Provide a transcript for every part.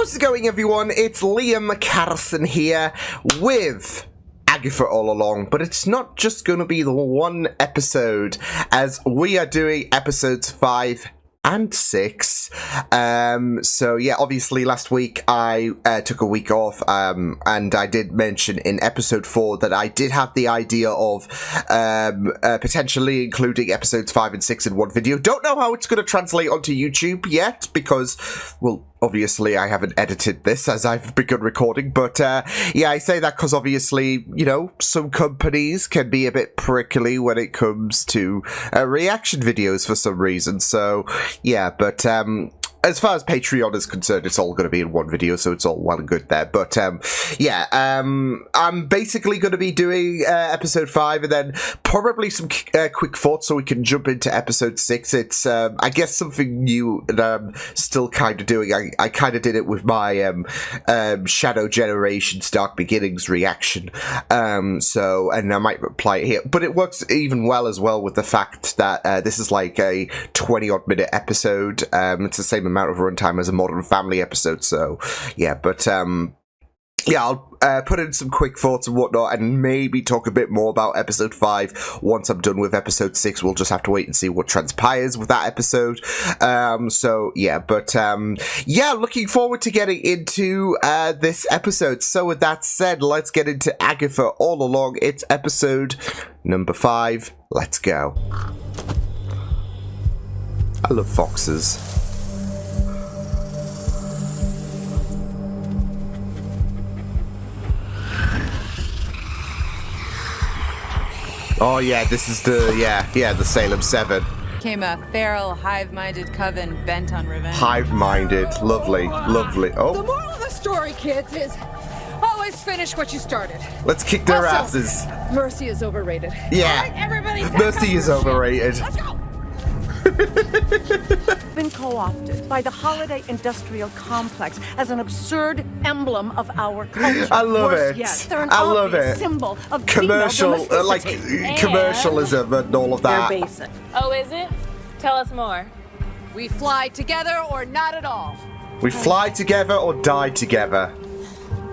How's it going, everyone? It's Liam Carson here with Agatha all along, but it's not just going to be the one episode, as we are doing episodes 5 and 6. So yeah, obviously last week I took a week off, and I did mention in episode 4 that I did have the idea of potentially including episodes 5 and 6 in one video. Don't know how it's going to translate onto YouTube yet, because, well, obviously I haven't edited this as I've begun recording, but yeah, I say that because obviously, you know, some companies can be a bit prickly when it comes to reaction videos for some reason, so yeah, but as far as Patreon is concerned, it's all going to be in one video, so it's all well and good there. But yeah, I'm basically going to be doing episode 5 and then probably some quick thoughts so we can jump into episode 6. It's, I guess, something new that I'm still kind of doing. I kind of did it with my Shadow Generations Dark Beginnings reaction. So, and I might apply it here. But it works even well as well with the fact that this is like a 20-odd minute episode. It's the same amount of runtime as a Modern Family episode, so yeah, but yeah, I'll put in some quick thoughts and whatnot, and maybe talk a bit more about episode 5 once I'm done with episode 6. We'll just have to wait and see what transpires with that episode. So yeah, but yeah, looking forward to getting into this episode. So with that said, let's get into Agatha all along. It's episode number 5. Let's go. I love foxes. Oh yeah, this is the, yeah, the Salem 7. Came a feral, hive-minded coven bent on revenge. Hive-minded, lovely, lovely. Oh. The moral of the story, kids, is always finish what you started. Let's kick their Also, asses. Mercy is overrated. Yeah, All right, everybody, Mercy is overrated. Let's go. Been co-opted by the holiday industrial complex as an absurd emblem of our culture. I love Worse it. Yet, they're an I love obvious it. symbol of Commercial, female like domesticity. commercialism and all of that. They're basic. Oh, is it? Tell us more. We fly together or not at all. We fly together or die together,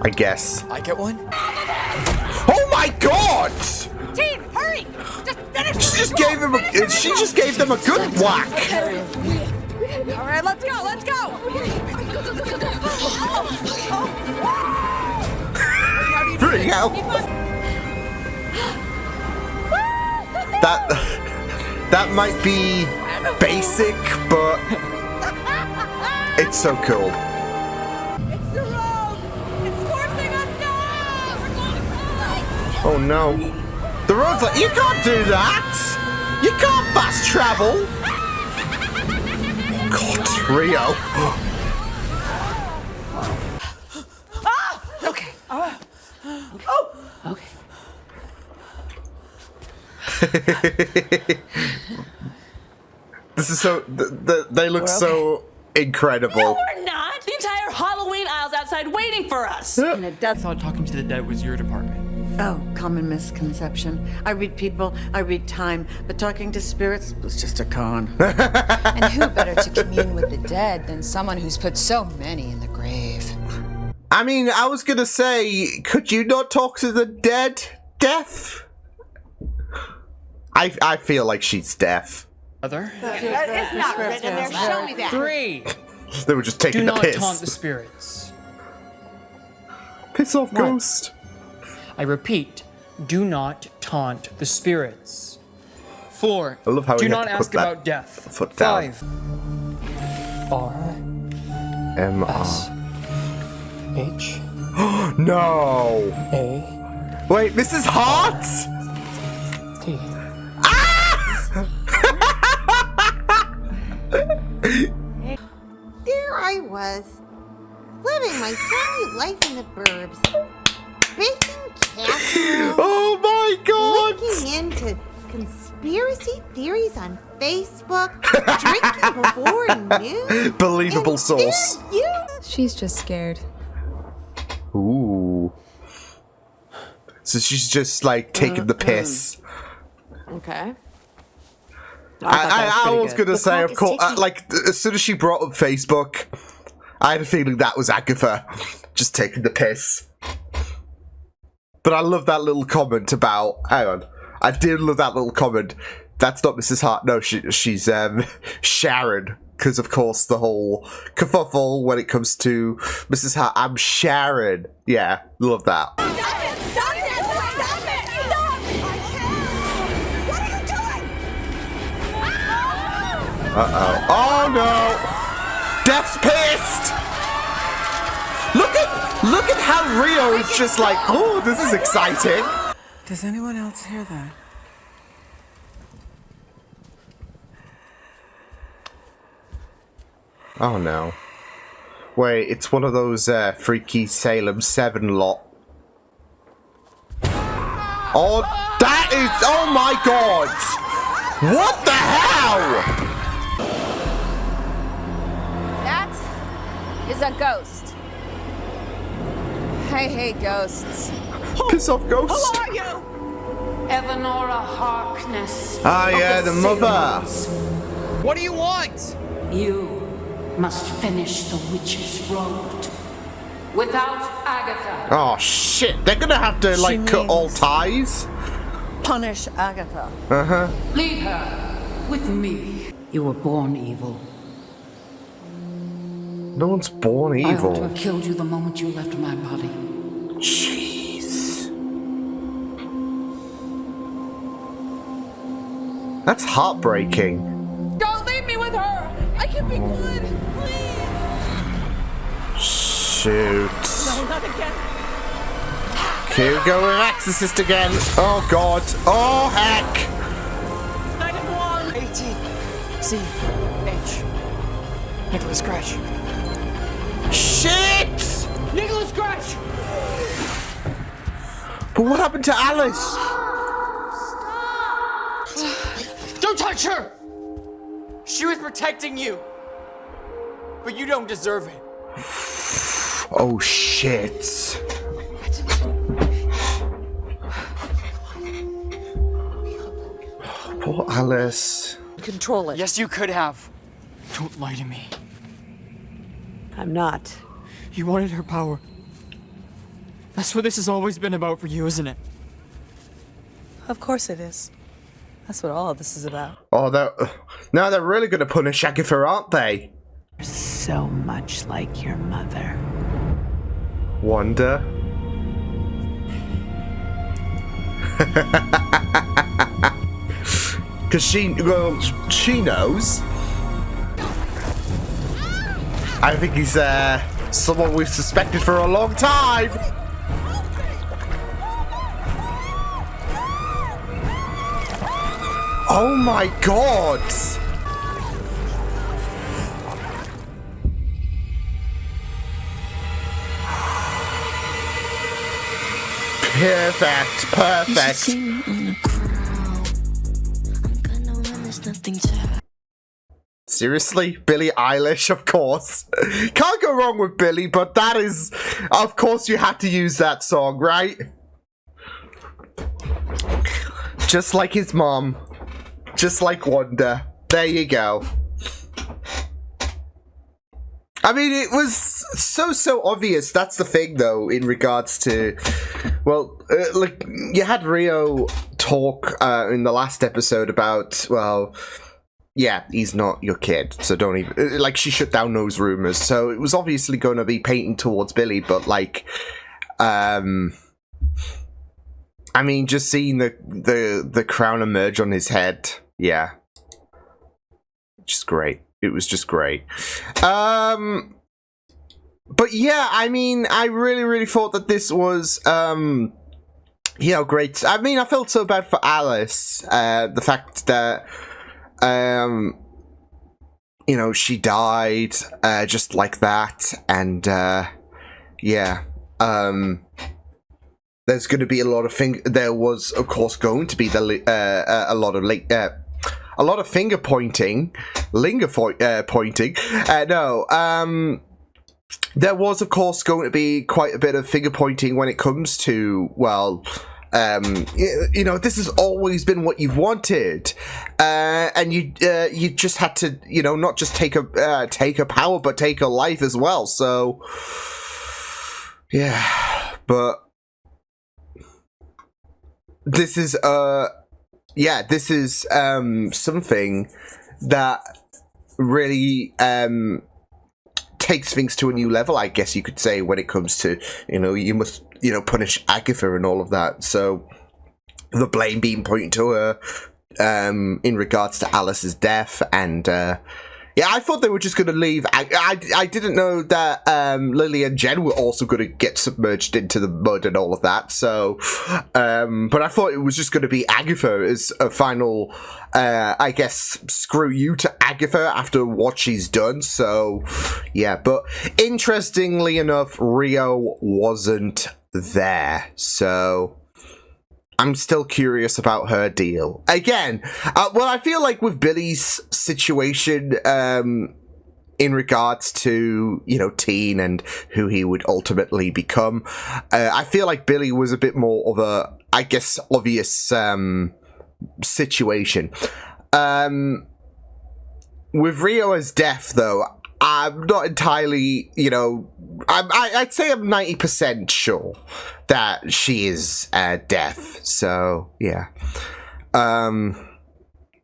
I guess. I get one? Oh my god! Team, hurry! Just finish. She just gave them a good whack. All right, let's go. Let's go. Pretty hell. That might be basic, but it's so cool. It's the road. It's forcing us down. We're going to fly. Oh no. The road's like, you can't do that! You can't fast travel! Oh god, Rio. Okay. Okay. This is so, they look so incredible. No, we're not. The entire Halloween aisle's outside waiting for us. And it does. I thought talking to the dead was your department. Oh, common misconception. I read people, I read time, but talking to spirits was just a con. And who better to commune with the dead than someone who's put so many in the grave? I mean, I was gonna say, could you not talk to the dead? Deaf? I feel like she's deaf. Other? It's not written there. Show me that. 3. They were just taking Do the not piss. taunt the spirits. Piss off, What? ghost. I repeat, do not taunt the spirits. 4. I love how do we have not to ask put that about death. foot down. 5. R M-R. H No! A Wait, this is hot? T. There I was, living my tiny life in the burbs, baking casseroles, Oh my god! looking into conspiracy theories on Facebook, drinking before noon. Believable and source. there you. She's just scared. Ooh. So she's just like taking the piss. Okay. I was gonna say, of course, like as soon as she brought up Facebook, I had a feeling that was Agatha just taking the piss. But I love that little comment about... Hang on. I did love that little comment. That's not Mrs. Hart. No, she's Sharon. Because, of course, the whole kerfuffle when it comes to Mrs. Hart. I'm Sharon. Yeah, love that. Stop it! Stop it! Stop it! Stop! I can't! What are you doing? Uh-oh. Oh, no! Death's pissed! Look at how Rio is just like, oh, this is exciting. Does anyone else hear that? Oh no. Wait, it's one of those freaky Salem 7 lot. Oh, that is... Oh my god! What the hell? That is a ghost. I hate ghosts. Piss off, ghost. Who are you? Evanora Harkness. Ah, of yeah, the mother. Salins. What do you want? You must finish the witch's road. Without Agatha. Oh shit, they're gonna have to like cut all ties. Punish Agatha. Uh-huh. Leave her with me. You were born evil. No one's born I ought to evil. have killed you the moment you left my body. Jeez. That's heartbreaking. Don't leave me with her! I can be good! Please! Shoot. No, not again! Here we go with Exorcist again. Oh god. Oh heck. 91! 18. C. H. Nicholas Scratch. Shit! Nicholas Scratch! But what happened to Alice? Don't touch her! She was protecting you. But you don't deserve it. Oh shit. Poor Alice. Control it. Yes, you could have. Don't lie to me. I'm not. You wanted her power. That's what this has always been about for you, isn't it? Of course it is. That's what all of this is about. Oh, now they're really going to punish Agatha, aren't they? So much like your mother. Wonder. Because she knows. I think he's someone we've suspected for a long time. Oh my god! Perfect, perfect. Seriously? Billie Eilish, of course. Can't go wrong with Billie, but that is... Of course you had to use that song, right? Just like his mom. Just like Wonder. There you go. I mean, it was so obvious. That's the thing, though, in regards to... Well, like, you had Rio talk in the last episode about, well... Yeah, he's not your kid, so don't even... Like, she shut down those rumors, so it was obviously going to be painting towards Billie, but, like... I mean, just seeing the crown emerge on his head, yeah. Just great. It was just great. But yeah, I mean, I really thought that this was, you know, great. I mean, I felt so bad for Alice. The fact that, you know, she died, just like that. And, yeah, there's going to be a lot of there was, of course, going to be a lot of finger pointing, pointing. There was, of course, going to be quite a bit of finger pointing when it comes to, well, you know, this has always been what you've wanted, and you just had to, you know, not just take her power, but take her life as well. So, yeah, but this is something that really takes things to a new level, I guess you could say, when it comes to, you know, you must, you know, punish Agatha and all of that. So the blame being pointed to her in regards to Alice's death, and yeah, I thought they were just going to leave. I didn't know that Lily and Jen were also going to get submerged into the mud and all of that. So, but I thought it was just going to be Agatha as a final, I guess, screw you to Agatha after what she's done. So, yeah. But interestingly enough, Rio wasn't there. So I'm still curious about her deal. Again, well, I feel like with Billy's situation, in regards to, you know, Teen and who he would ultimately become, I feel like Billy was a bit more of a, I guess, obvious situation. With Rio's death, though, I'm not entirely, you know, I'd say I'm 90% sure that she is deaf. So, yeah.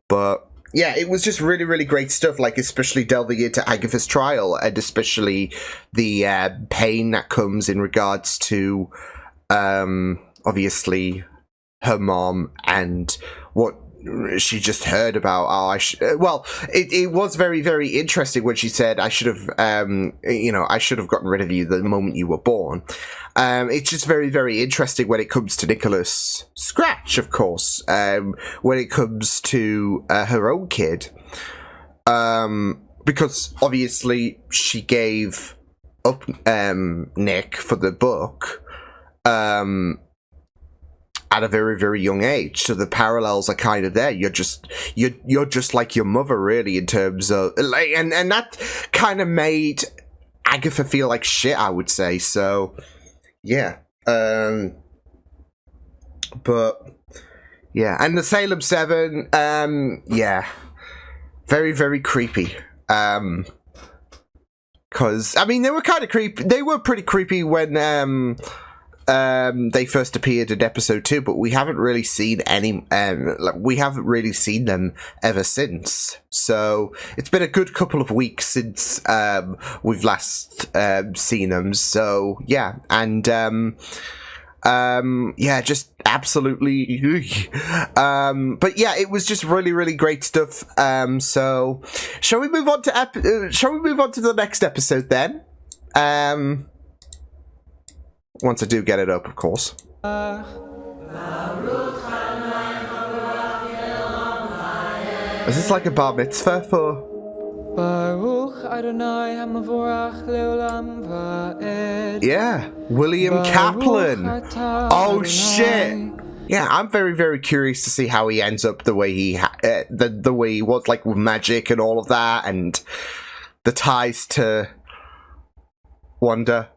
But, yeah, it was just really, really great stuff, like, especially delving into Agatha's trial, and especially the pain that comes in regards to, obviously, her mom and what she just heard about. Well, it was very, very interesting when she said, I should have, you know, I should have gotten rid of you the moment you were born. It's just very, very interesting when it comes to Nicholas Scratch, of course, when it comes to her own kid, because obviously she gave up Nick for the book, at a very, very young age, so the parallels are kind of there. You're just like your mother, really, in terms of, like, and that kind of made Agatha feel like shit, I would say. So, yeah, but yeah, and the Salem 7, yeah, very, very creepy. Because I mean, they were kind of creepy. They were pretty creepy when they first appeared in episode 2, but we haven't really seen any, we haven't really seen them ever since. So it's been a good couple of weeks since we've last seen them. So yeah, and yeah, just absolutely but yeah, it was just really, really great stuff. So shall we move on to the next episode then? Once I do get it up, of course. Is this like a bar mitzvah for? Yeah, William Kaplan. Oh shit! Yeah, I'm very, very curious to see how he ends up the way he the way he was, like with magic and all of that, and the ties to Wanda.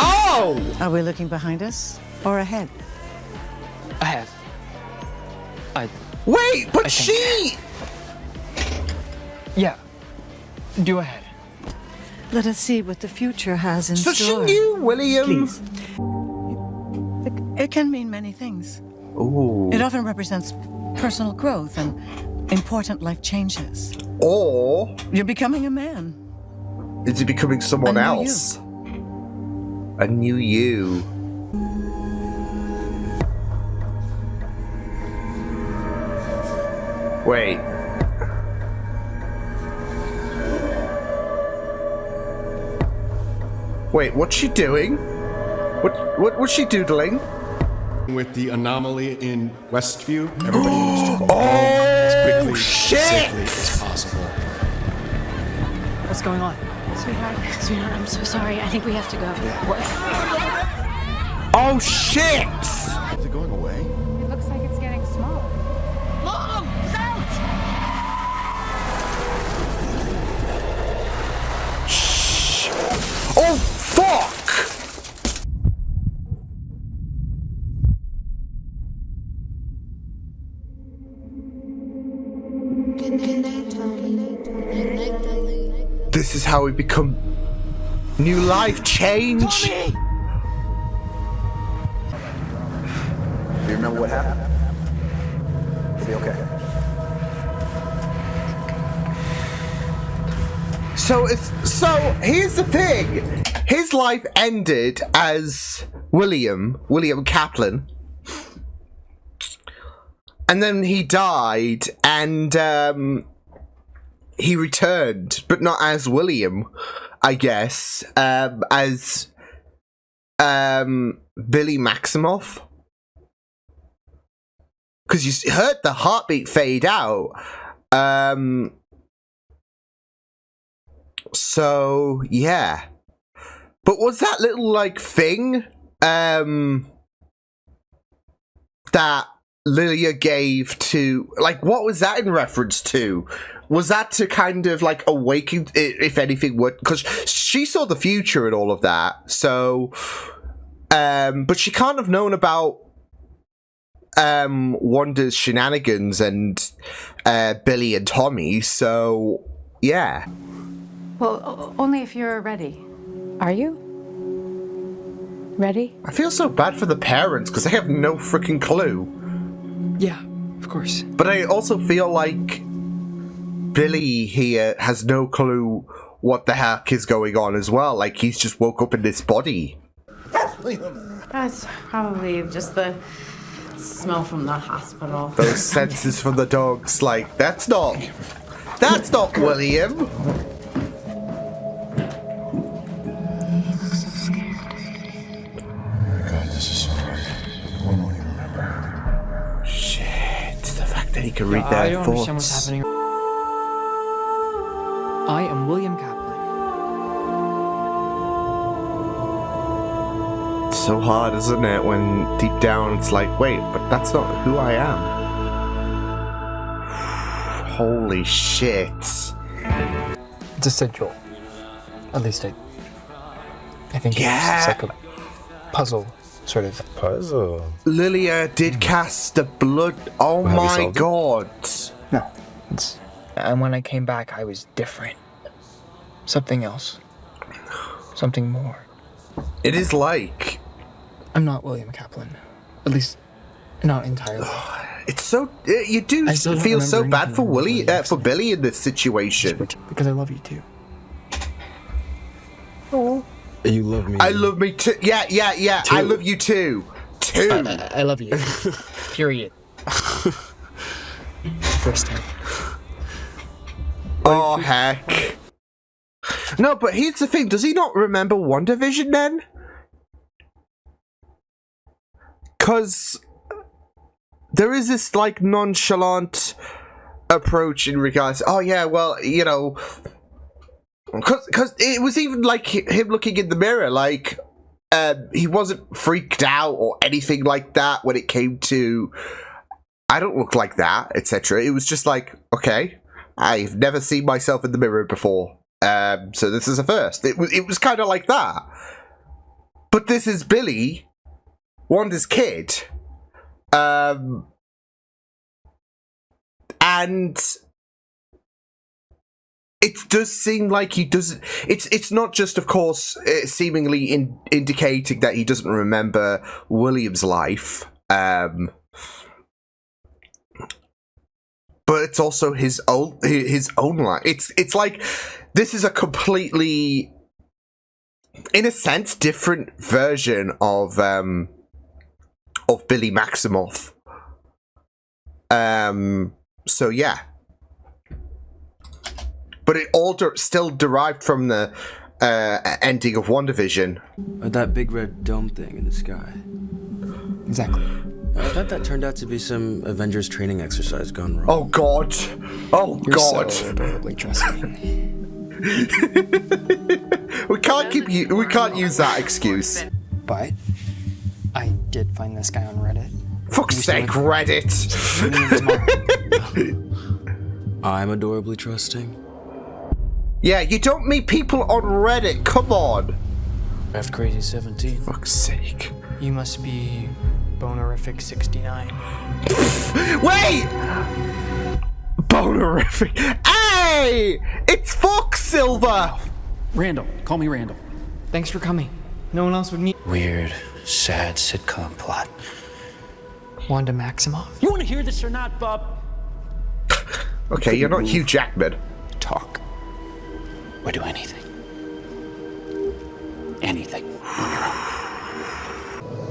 Oh! Are we looking behind us or ahead? Ahead. Wait, but she... Yeah. Do ahead. Let us see what the future has in So store. she knew William... Please. It can mean many things. Ooh. It often represents personal growth and important life changes. Or... You're becoming a man. is he becoming someone A new else? A new you. Wait. Wait, what's she doing? What's she doodling? With the anomaly in Westview, everybody needs to go as quickly and safely as possible. What's going on? Sweetheart, I'm so sorry. I think we have to go. What? Oh shit! Is it going away? It looks like it's getting smaller. Mom! He's out! Shh! Oh fuck! This is how we become new life change. Tommy! Do you remember what happened? It'll be okay. So here's the thing. His life ended as William Kaplan. And then he died, and he returned, but not as William, I guess, as Billy Maximoff. Because you heard the heartbeat fade out. So, yeah. But was that little, like, thing that Lilia gave to, like, what was that in reference to? Was that to kind of, like, awaken, if anything, would, because she saw the future and all of that, so, but she can't have known about Wanda's shenanigans and Billy and Tommy, so, yeah. Well, only if you're ready. Are you? Ready? I feel so bad for the parents, because they have no freaking clue. Yeah, of course. But I also feel like Billy here has no clue what the heck is going on as well. Like, he's just woke up in this body. That's probably just the smell from the hospital. Those senses from the dogs, like, that's not William. He can read their I don't thoughts. understand what's happening. I am William Kaplan. It's so hard, isn't it, when deep down it's like, wait, but that's not who I am. Holy shit. It's essential. At least I think it's like a puzzle. Sort of puzzle. Lilia did cast the blood. Oh my god. No. And when I came back, I was different. Something else. Something more. It is like... I'm not William Kaplan. At least, not entirely. It's so... You do feel so bad for for Billy in this situation. Because I love you too. Oh. You love me. I love me too. Yeah. Too. I love you too. I love you. Period. First time. Oh, heck. No, but here's the thing. Does he not remember WandaVision then? Because there is this, like, nonchalant approach in regards... Oh, yeah, well, you know... Because it was even like him looking in the mirror, like, he wasn't freaked out or anything like that when it came to, I don't look like that, etc. It was just like, okay, I've never seen myself in the mirror before, so this is a first. It was kind of like that. But this is Billy, Wanda's kid, and it does seem like he doesn't... It's not just, of course, seemingly indicating that he doesn't remember William's life, but it's also his own life. It's like this is a completely, in a sense, different version of Billy Maximoff. So yeah. But it all still derived from the ending of WandaVision. That big red dome thing in the sky. Exactly. I thought that turned out to be some Avengers training exercise gone wrong. Oh god. Oh You're god. So adorably trusting. we can't use that excuse. But I did find this guy on Reddit. Fuck's sake, Reddit. I'm adorably trusting. Yeah, you don't meet people on Reddit. Come on. F Crazy 17. Fuck's sake. You must be Bonerific 69. Wait! bonerific. Hey! It's Fox Silver! Randall. Call me Randall. Thanks for coming. No one else would meet. Weird, sad sitcom plot. Wanda Maximoff. You want to hear this or not, Bob? Okay, you're not Hugh Jackman. Talk. Or do anything. Anything.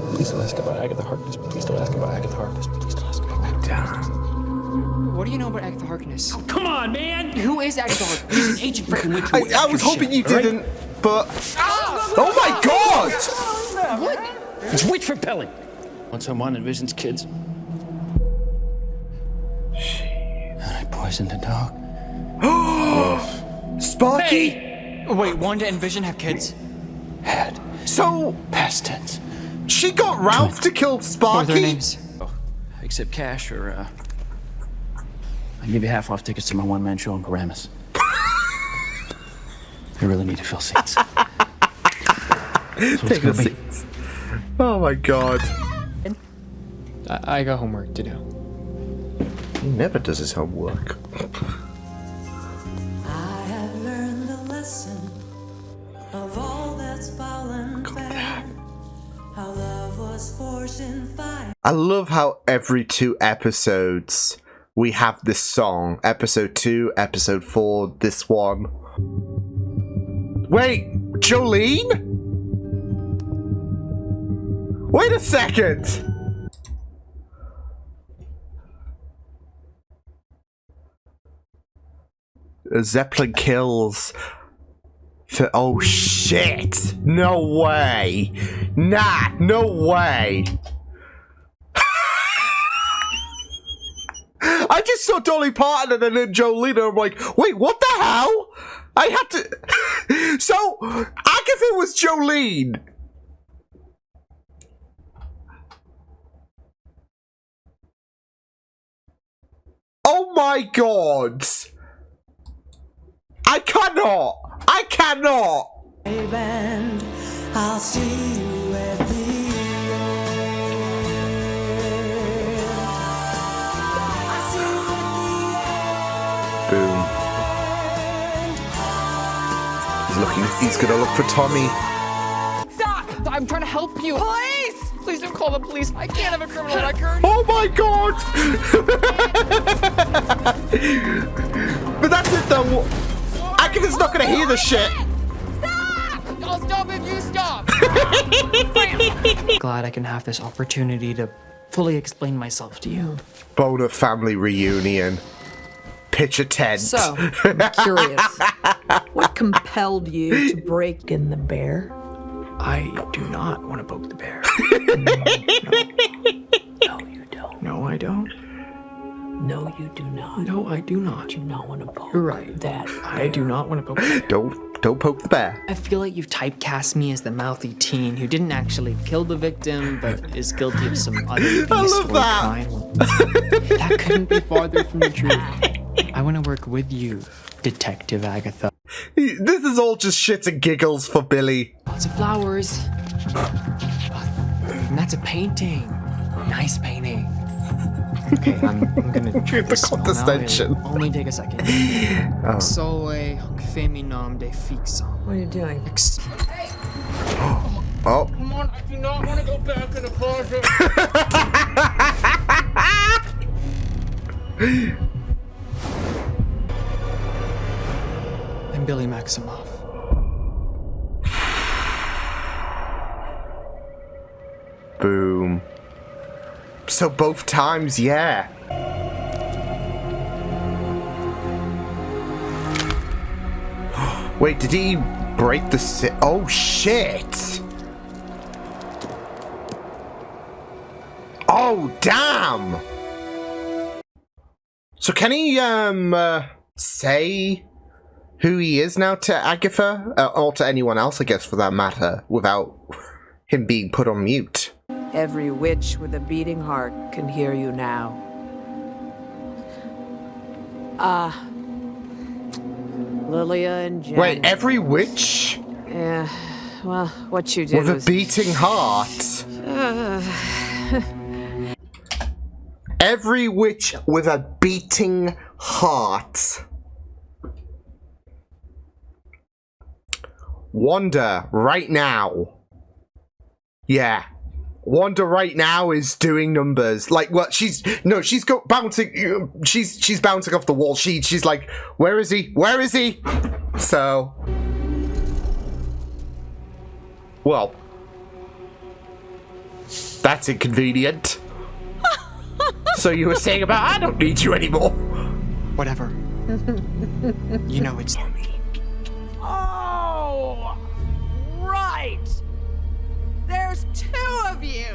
Please don't ask about Agatha Harkness. Please don't ask about Agatha Harkness. Please don't ask about Agatha Harkness. What do you know about Agatha Harkness? Oh, come on, man! Who is Agatha Harkness? She's an ancient freaking witch. I was hoping you didn't, but... Oh my god! What? It's witch repellent. When someone envisions kids. And I poisoned the dog. Sparky! Hey! Wait, Wanda and Vision have kids? Had. So... Past tense. She got Ralph to kill Sparky? What are their names? Accept cash or, I'll give you half off tickets to my one-man show in Paramus. I really need to fill seats. Take the seats. Oh my god. I got homework to do. He never does his homework. I have learned the lesson of all that's fallen fair. How love was forged in fire. I love how every 2 episodes we have this song. Episode 2, episode 4, this one. Wait, Jolene? Wait a second! Zeppelin kills. Oh shit! No way! Nah, no way! I just saw Dolly Parton and then Jolene, and I'm like, wait, what the hell? I had to. So, Agatha was Jolene. Oh my god! I cannot! I cannot! Hey band, I'll see you at the end. I'll see you at Boom. He's gonna look for Tommy. Stop! I'm trying to help you. Police! Please don't call the police. I can't have a criminal record. Oh my god! But that's it though. Agatha's not gonna hear the shit. Stop! I'll stop if you stop. Glad I can have this opportunity to fully explain myself to you. Boner family reunion. Pitch a tent. So, I'm curious. What compelled you to break in the bear? I do not want to poke the bear. No, you don't. No, I don't. No, you do not. No, I do not. Do you not want to poke You're right. that I do not want to poke the bear. Don't poke the bear. I feel like you've typecast me as the mouthy teen who didn't actually kill the victim, but is guilty of some other beastly crime. That couldn't be farther from the truth. I want to work with you, Detective Agatha. This is all just shits and giggles for Billy. Lots of flowers. And that's a painting. Nice painting. Okay, I'm gonna try the condescension. Only take a second. Soe feminam de fixam. What are you doing? Oh. Come on, I do not want to go back in the closet. I'm Billy Maximoff. Boom. So both times, yeah. Wait, did he break the oh shit! Oh damn! So can he say who he is now to Agatha? Or to anyone else, I guess, for that matter, without him being put on mute? Every witch with a beating heart can hear you now. Lilia and Jen. Wait, every witch? Yeah, well, what you did with was... a beating heart. Every witch with a beating heart. Wanda, right now. Yeah. Wanda right now is doing numbers. Like, what? She's bouncing. She's bouncing off the wall. She's like, where is he? Where is he? So, well, that's inconvenient. So you were saying about I don't need you anymore. Whatever. You know it's me. Oh, right. There's two of you.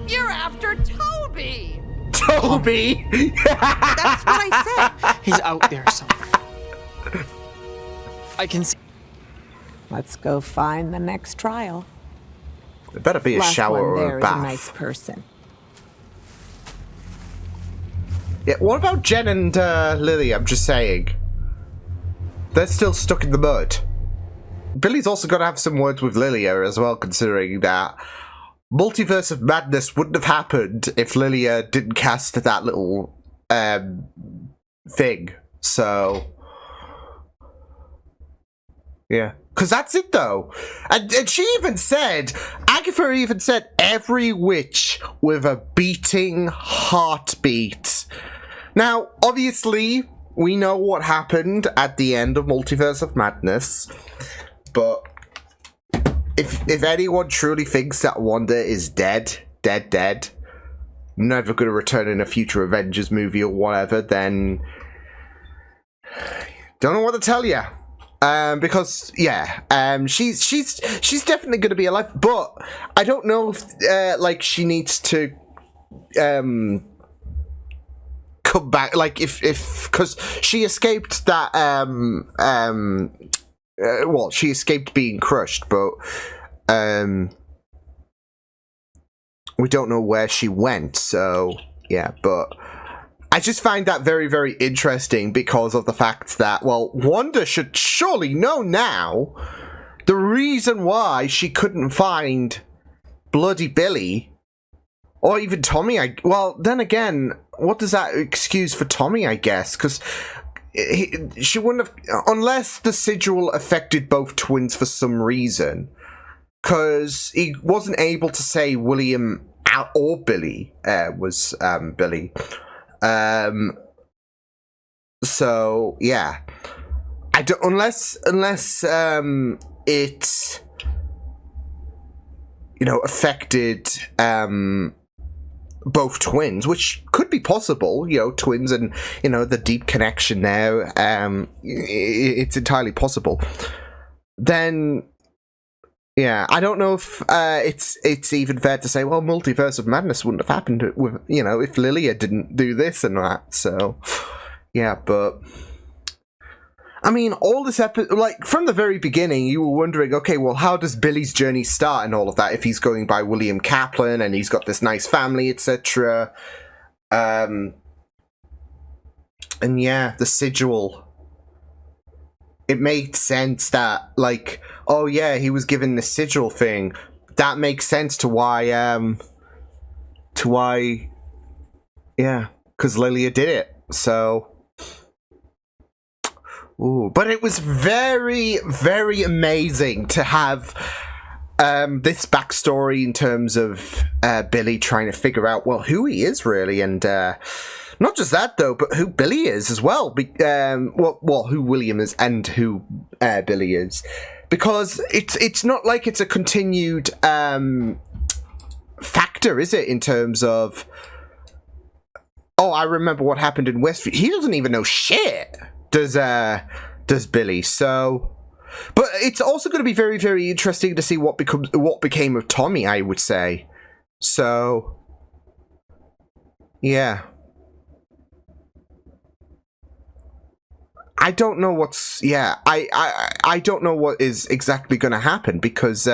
You're after Toby. Toby? That's what I said. He's out there somewhere. I can see. Let's go find the next trial. There better be a Last shower one or there a is a bath. nice person. Yeah, what about Jen and Lily? I'm just saying. They're still stuck in the mud. Billy's also got to have some words with Lilia as well, considering that Multiverse of Madness wouldn't have happened if Lilia didn't cast that little thing. So, yeah. Because that's it, though. And she even said, Agatha even said, every witch with a beating heartbeat. Now, obviously, we know what happened at the end of Multiverse of Madness. But if anyone truly thinks that Wanda is dead, never going to return in a future Avengers movie or whatever, then don't know what to tell you. Because yeah, she's definitely going to be alive, but I don't know if like she needs to come back, like if because she escaped that well, she escaped being crushed, but we don't know where she went, so yeah, but I just find that very, very interesting because of the fact that, well, Wanda should surely know now the reason why she couldn't find bloody Billy, or even Tommy. Well, then again, what does that excuse for Tommy, I guess, because she wouldn't have, unless the sigil affected both twins for some reason, because he wasn't able to say William or Billy was Billy. So yeah, I don't, unless it, you know, affected both twins, which could be possible, you know, twins and, you know, the deep connection there, it's entirely possible. Then yeah, I don't know if it's even fair to say, well, Multiverse of Madness wouldn't have happened with, you know, if Lilia didn't do this and that. So, yeah, but I mean, all this like from the very beginning, you were wondering, okay, well, how does Billy's journey start and all of that? If he's going by William Kaplan and he's got this nice family, etc. And yeah, the sigil. It made sense that, like, oh yeah, he was given the sigil thing. That makes sense to why, yeah, because Lilia did it. So, ooh, but it was very, very amazing to have this backstory in terms of Billy trying to figure out, well, who he is really, and not just that though, but who Billy is as well. Who William is and who Billy is, because it's not like it's a continued factor, is it? In terms of, oh, I remember what happened in Westview. He doesn't even know shit. Does Billy? So, but it's also going to be very, very interesting to see what became of Tommy, I would say. So, yeah. I don't know what's, yeah, I don't know what is exactly going to happen, because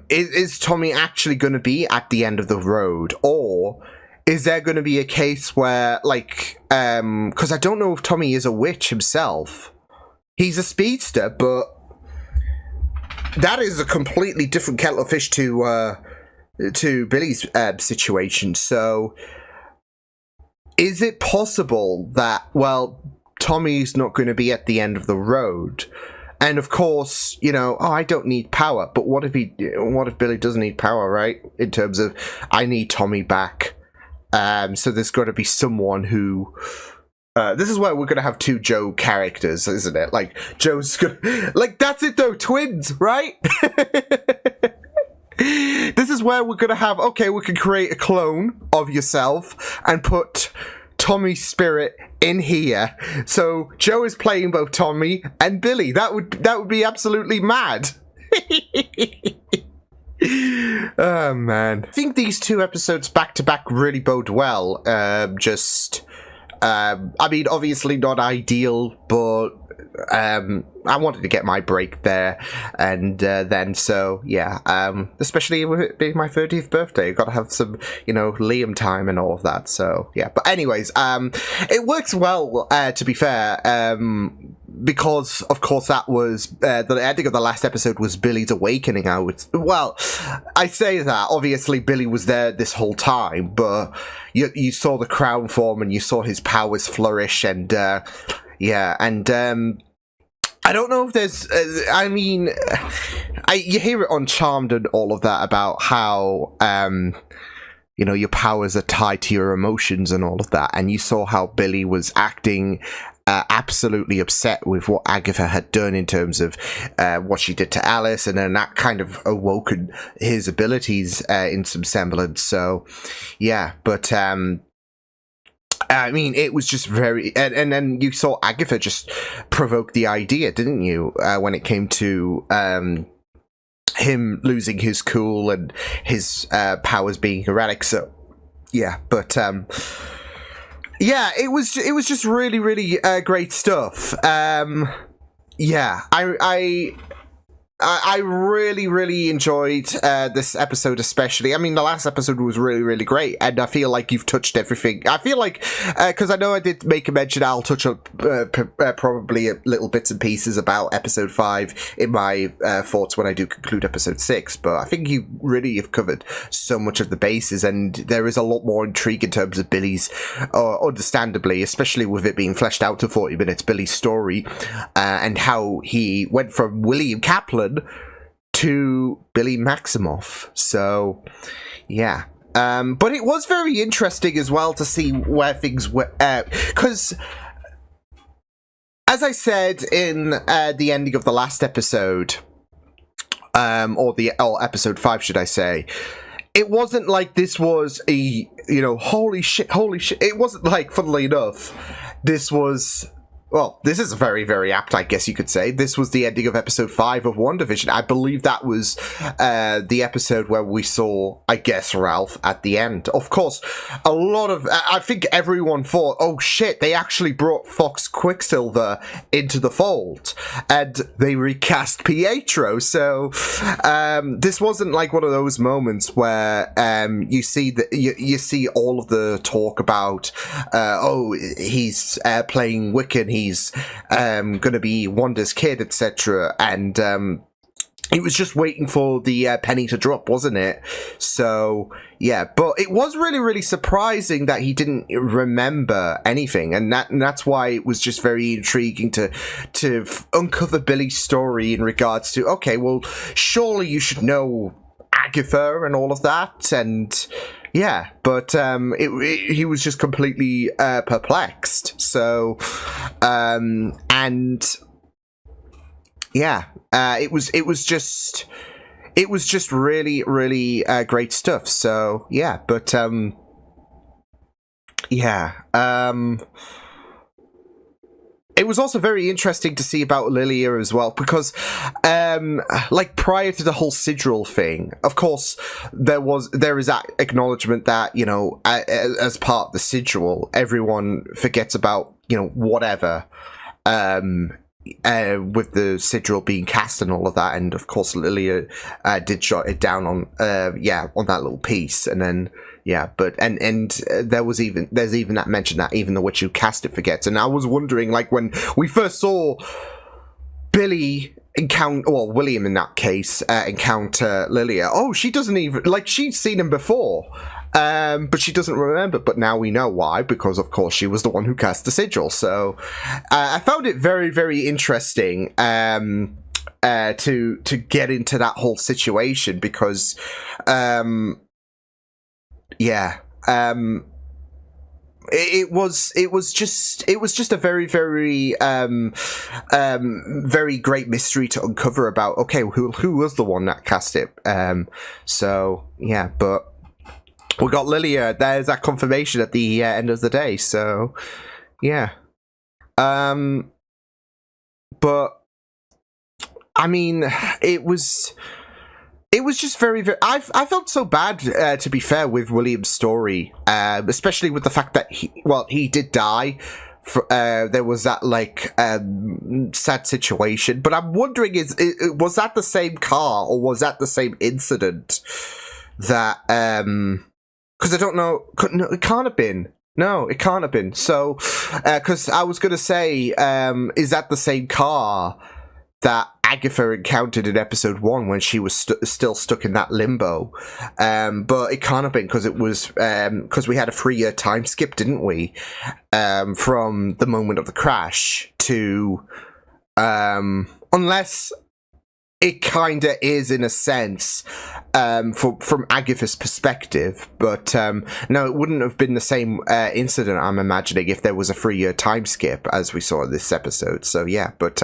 is Tommy actually going to be at the end of the road, or is there going to be a case where, like, because I don't know if Tommy is a witch himself. He's a speedster, but that is a completely different kettle of fish to Billy's situation, so is it possible that, well, Tommy's not going to be at the end of the road? And of course, you know, oh, I don't need power. But what if Billy does need power, right? In terms of, I need Tommy back. So there's got to be someone who... this is where we're going to have two Joe characters, isn't it? Like, Joe's gonna... Like, that's it though, twins, right? This is where we're going to have... Okay, we can create a clone of yourself and put Tommy's spirit in here. So Joe is playing both Tommy and Billy. That would be absolutely mad. Oh, man. I think these two episodes back-to-back really bode well. I mean, obviously not ideal, but I wanted to get my break there, and then, so, yeah, especially with it being my 30th birthday, got to have some, you know, Liam time and all of that, so, yeah. But anyways, it works well, to be fair, because, of course, that was, the ending of the last episode was Billy's awakening. Well, I say that, obviously Billy was there this whole time, but you saw the crown form and you saw his powers flourish, and, yeah, and, I don't know if there's, I mean, you hear it on Charmed and all of that about how, you know, your powers are tied to your emotions and all of that, and you saw how Billy was acting absolutely upset with what Agatha had done in terms of what she did to Alice, and then that kind of awoken his abilities in some semblance, so, yeah, but, I mean, it was just very... And then you saw Agatha just provoke the idea, didn't you? When it came to him losing his cool and his powers being erratic. So, yeah. But, yeah, it was just really, really great stuff. Yeah, I really, really enjoyed this episode especially. I mean, the last episode was really, really great, and I feel like you've touched everything. I feel like, because I know I did make a mention, I'll touch on probably little bits and pieces about episode 5 in my thoughts when I do conclude episode 6, but I think you really have covered so much of the bases, and there is a lot more intrigue in terms of Billy's, understandably, especially with it being fleshed out to 40 minutes, Billy's story, and how he went from William Kaplan to Billy Maximoff. So, yeah. But it was very interesting as well to see where things were, because, as I said in the ending of the last episode, or episode 5, should I say, it wasn't like this was a, you know, holy shit. It wasn't like, funnily enough, this was... Well, this is very, very apt, I guess you could say. This was the ending of episode 5 of WandaVision. I believe that was the episode where we saw, I guess, Ralph at the end. Of course, a lot of... I think everyone thought, oh shit, they actually brought Fox Quicksilver into the fold. And they recast Pietro. So, this wasn't like one of those moments where you see you see all of the talk about, oh, he's playing Wiccan, he's going to be Wanda's kid, etc. And it was just waiting for the penny to drop, wasn't it? So, yeah. But it was really, really surprising that he didn't remember anything. And that's why it was just very intriguing to uncover Billy's story in regards to, okay, well, surely you should know Agatha and all of that. And... yeah, but he was just completely perplexed. So, and yeah, it was just really, really great stuff. So yeah, but yeah, it was also very interesting to see about Lilia as well, because, like, prior to the whole Sidral thing, of course, there is that acknowledgement that, you know, as part of the Sidral, everyone forgets about, you know, whatever, with the Sidral being cast and all of that, and of course Lilia did jot it down on, on that little piece, and then... yeah, but and there's even that mention that even the witch who cast it forgets. And I was wondering, like, when we first saw Billy William in that case, encounter Lilia, oh, she doesn't even, like, she'd seen him before. but she doesn't remember. But now we know why, because of course she was the one who cast the sigil. So I found it very, very interesting to get into that whole situation because, it was just a very, very very great mystery to uncover about. Okay, who was the one that cast it? So yeah, but we got Lilia. There's that confirmation at the end of the day. So yeah, but I mean, it was just very, very... I felt so bad, to be fair, with William's story, especially with the fact that he did die. There was that, like, sad situation. But I'm wondering, was that the same car, or was that the same incident that... Because I don't know... No, it can't have been. No, it can't have been. So, because I was going to say, is that the same car that Agatha encountered in episode 1 when she was still stuck in that limbo? But it can't have been, because it was because we had a 3-year time skip, didn't we? From the moment of the crash to unless it kind of is in a sense from Agatha's perspective, but no, it wouldn't have been the same incident, I'm imagining, if there was a 3-year time skip as we saw in this episode. So yeah, but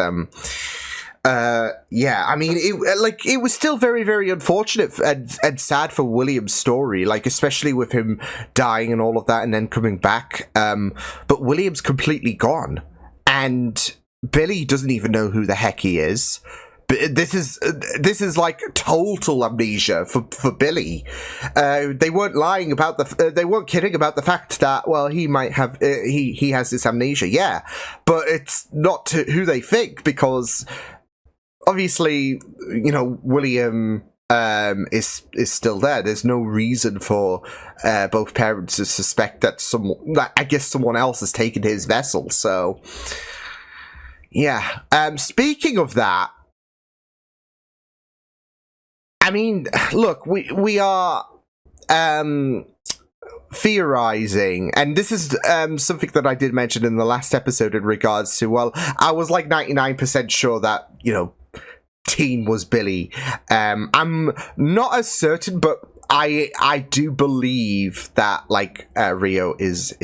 yeah, I mean, it was still very, very unfortunate and sad for William's story, like, especially with him dying and all of that and then coming back. But William's completely gone, and Billy doesn't even know who the heck he is. But this is like total amnesia for Billy. They weren't lying about they weren't kidding about the fact that, well, he might have he has this amnesia, yeah, but it's not to who they think, because obviously, you know, William is still there. There's no reason for both parents to suspect that someone else has taken his vessel. So yeah. Speaking of that, I mean, look, we are theorizing, and this is something that I did mention in the last episode in regards to, well, I was like 99% sure that, you know, Teen was Billy. I'm not as certain, but I do believe that, like, Rio is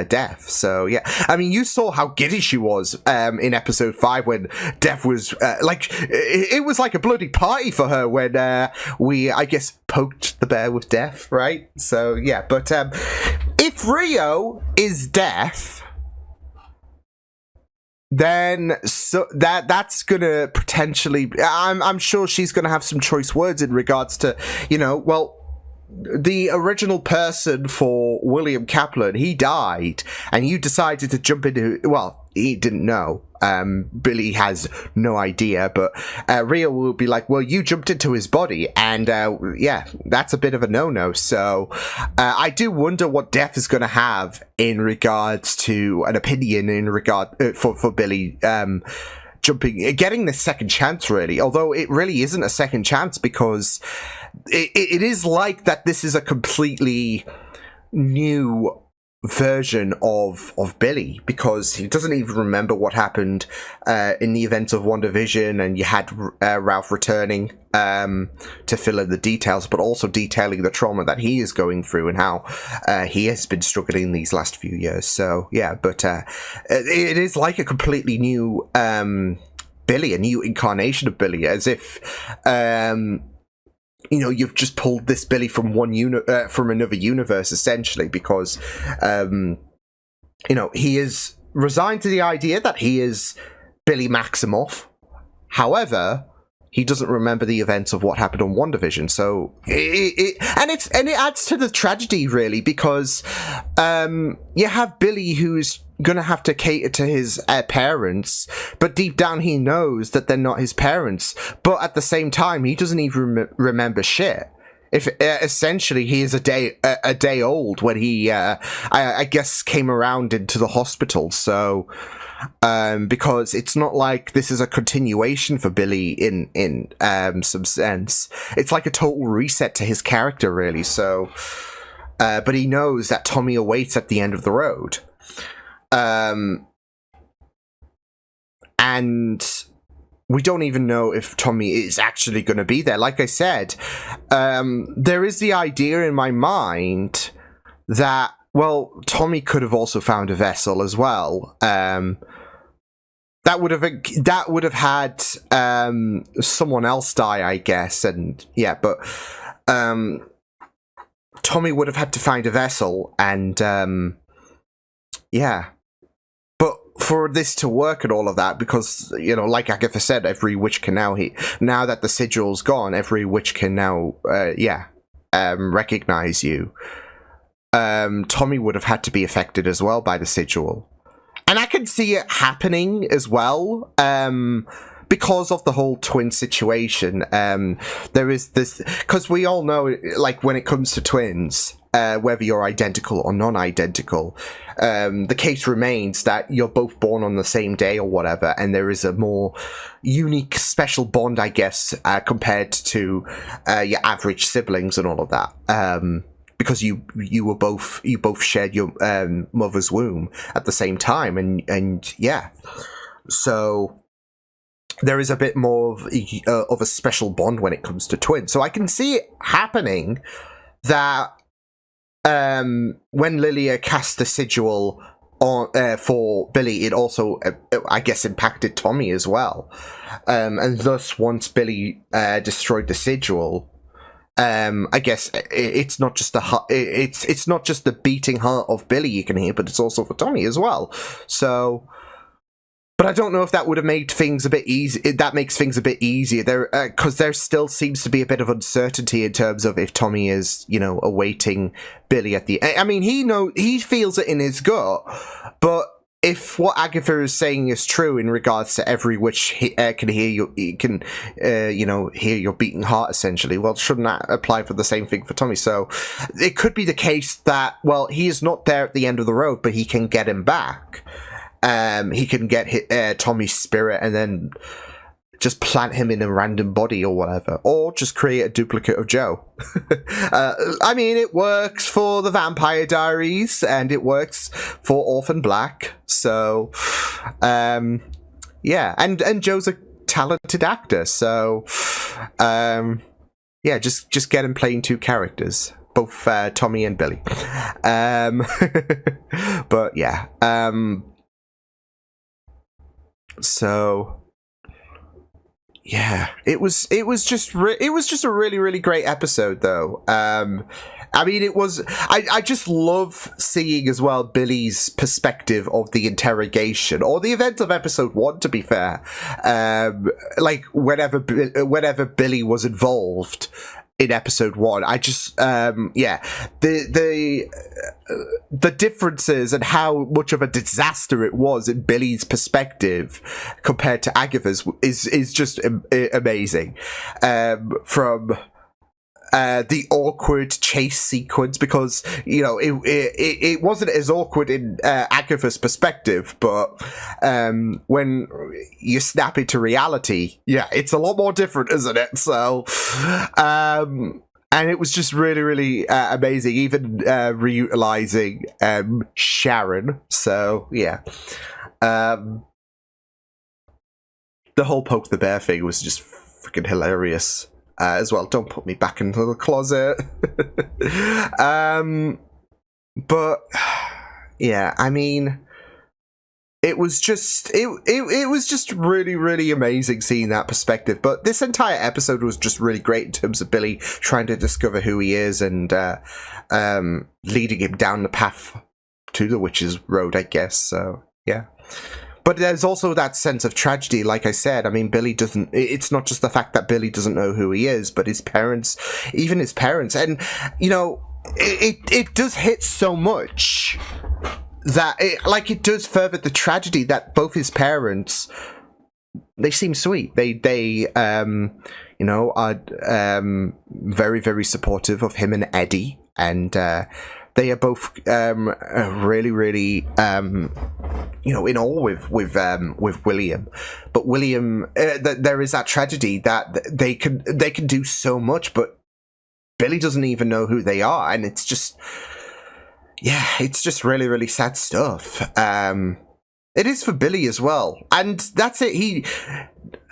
deaf. So yeah, I mean, you saw how giddy she was in episode 5 when Death was like, it was like a bloody party for her when we, I guess, poked the bear with Death, right? So yeah, but if Rio is deaf, then that's gonna potentially, I'm sure she's gonna have some choice words in regards to, you know, well, the original person for William Kaplan, he died, and you decided to jump into, well, he didn't know. Billy has no idea, but Rio will be like, well, you jumped into his body, and yeah, that's a bit of a no-no. So I do wonder what Death is going to have in regards to an opinion in regard for Billy getting this second chance, really. Although it really isn't a second chance, because it is like that this is a completely new version of Billy, because he doesn't even remember what happened in the events of WandaVision, and you had Ralph returning to fill in the details, but also detailing the trauma that he is going through and how he has been struggling these last few years. So yeah, but it is like a completely new Billy, a new incarnation of Billy, as if you know, you've just pulled this Billy from from another universe, essentially, because you know, he is resigned to the idea that he is Billy Maximoff. However, he doesn't remember the events of what happened on WandaVision. So it adds to the tragedy, really, because you have Billy who's gonna have to cater to his parents, but deep down he knows that they're not his parents. But at the same time, he doesn't even remember shit. If essentially he is a day old when he I guess came around into the hospital. So because it's not like this is a continuation for Billy in some sense. It's like a total reset to his character, really. So but he knows that Tommy awaits at the end of the road. And we don't even know if Tommy is actually going to be there. Like I said, there is the idea in my mind that, well, Tommy could have also found a vessel as well. That would have had someone else die, I guess, and yeah, but Tommy would have had to find a vessel, and yeah. But for this to work and all of that, because, you know, like Agatha said, every witch can now now that the sigil's gone, every witch can now recognize you. Tommy would have had to be affected as well by the sigil. And I can see it happening as well, because of the whole twin situation. There is this, because we all know, like, when it comes to twins, whether you're identical or non-identical, the case remains that you're both born on the same day or whatever, and there is a more unique, special bond, I guess, compared to your average siblings and all of that. Because you both shared your mother's womb at the same time, and yeah, so there is a bit more of a special bond when it comes to twins. So I can see it happening that when Lilia cast the sigil on for Billy, it also I guess impacted Tommy as well, and thus once Billy destroyed the sigil. I guess it's not just it's not just the beating heart of Billy you can hear, but it's also for Tommy as well. So, but I don't know if that would have made things a bit easy. That makes things a bit easier there, because there still seems to be a bit of uncertainty in terms of if Tommy is, you know, awaiting Billy at the. I mean, he feels it in his gut, but if what Agatha is saying is true in regards to every witch can hear hear your beating heart, essentially, well, shouldn't that apply for the same thing for Tommy? So it could be the case that, well, he is not there at the end of the road, but he can get him back. He can get Tommy's spirit and then just plant him in a random body or whatever, or just create a duplicate of Joe. I mean, it works for the Vampire Diaries, and it works for Orphan Black, so, yeah, and Joe's a talented actor, so, yeah, just get him playing two characters, both Tommy and Billy. But, yeah, so... yeah, it was just a really great episode, though. I mean, it was. I just love seeing as well Billy's perspective of the interrogation or the events of episode 1. To be fair, like whenever Billy was involved in episode 1, I just yeah, the differences and how much of a disaster it was in Billy's perspective compared to Agatha's is just amazing. From the awkward chase sequence, because, you know, it wasn't as awkward in Agatha's perspective, but when you snap into reality, yeah, it's a lot more different, isn't it? So, and it was just really amazing, even reutilizing Sharon. So, yeah. The whole poke the bear thing was just freaking hilarious. As well, don't put me back into the closet. But yeah, I mean, it was just it was just really amazing seeing that perspective. But this entire episode was just really great in terms of Billy trying to discover who he is and leading him down the path to the witch's road, I guess. So yeah. But there's also that sense of tragedy, like I said. I mean, Billy doesn't... It's not just the fact that Billy doesn't know who he is, but his parents... Even his parents. And, you know, it does hit so much that... it does further the tragedy that both his parents... They seem sweet. They you know, are very supportive of him and Eddie. And... they are both really you know, in awe with William, but William there is that tragedy that they can do so much, but Billy doesn't even know who they are, and it's just, yeah, it's just really, really sad stuff. It is for Billy as well, and that's it. He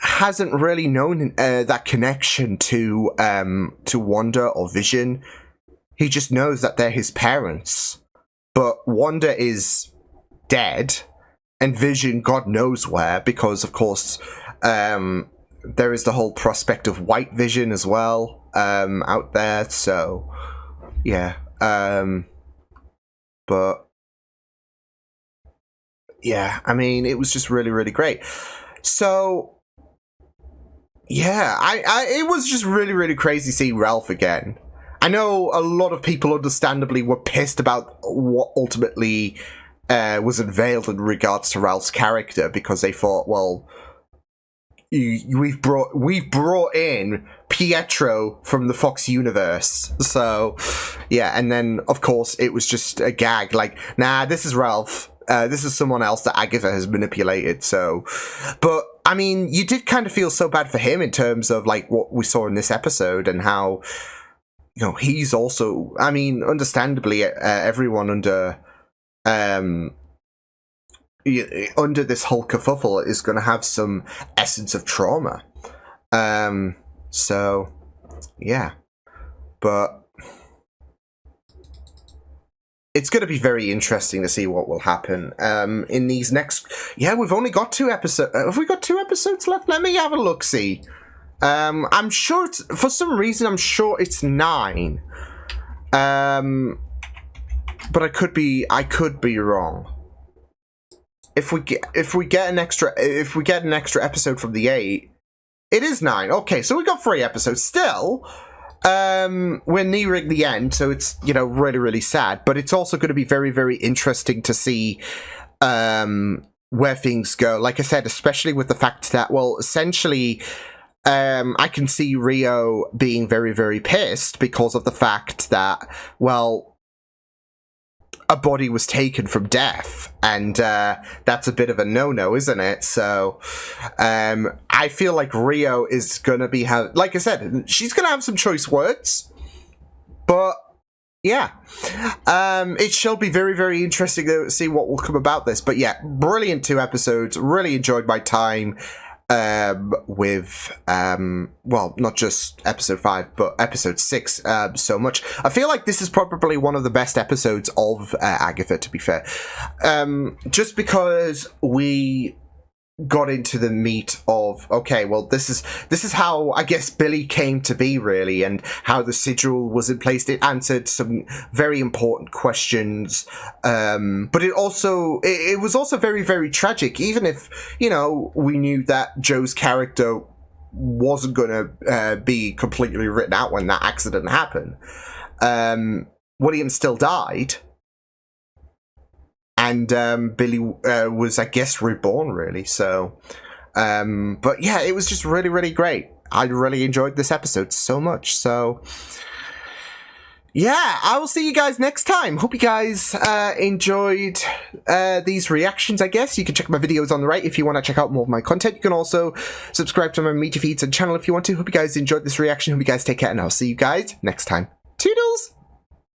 hasn't really known that connection to Wanda or Vision. He just knows that they're his parents, but Wanda is dead, and Vision, God knows where, because of course, there is the whole prospect of White Vision as well out there. So, yeah, but. Yeah, I mean, it was just really, really great. So, yeah, it was just really, really crazy seeing Ralph again. I know a lot of people understandably were pissed about what ultimately was unveiled in regards to Ralph's character, because they thought, well, we've brought in Pietro from the Fox universe. So, yeah, and then, of course, it was just a gag, like, nah, this is Ralph. This is someone else that Agatha has manipulated, so... But, I mean, you did kind of feel so bad for him in terms of, like, what we saw in this episode and how, you know, he's also... I mean, understandably, everyone under this whole kerfuffle is going to have some essence of trauma. So, yeah. But... it's going to be very interesting to see what will happen in these next... Yeah, we've only got 2 episodes. Have we got 2 episodes left? Let me have a look-see. I'm sure it's... For some reason, I'm sure it's 9. But I could be wrong. If we get an extra episode from the 8, it is 9. Okay, so we got 3 episodes. Still... we're nearing the end, so it's, you know, really, really sad, but it's also going to be very, very interesting to see where things go. Like I said, especially with the fact that, well, essentially, I can see Rio being very, very pissed because of the fact that, well, a body was taken from death, and that's a bit of a no-no, isn't it? So, I feel like Rio is gonna be like I said, she's gonna have some choice words, but yeah, it shall be very, very interesting to see what will come about this. But yeah, brilliant 2 episodes. Really enjoyed my time with well, not just episode 5 but episode 6 so much. I feel like this is probably one of the best episodes of Agatha, to be fair, just because we got into the meat of, okay, well, this is how, I guess, Billy came to be, really, and how the sigil was in place. It answered some very important questions, but it was also very, very tragic, even if, you know, we knew that Joe's character wasn't gonna be completely written out when that accident happened. William still died, and Billy was, I guess, reborn, really. So, but yeah, it was just really, really great. I really enjoyed this episode so much. So, yeah, I will see you guys next time. Hope you guys enjoyed these reactions, I guess. You can check my videos on the right if you want to check out more of my content. You can also subscribe to my media feeds and channel if you want to. Hope you guys enjoyed this reaction. Hope you guys take care, and I'll see you guys next time. Toodles!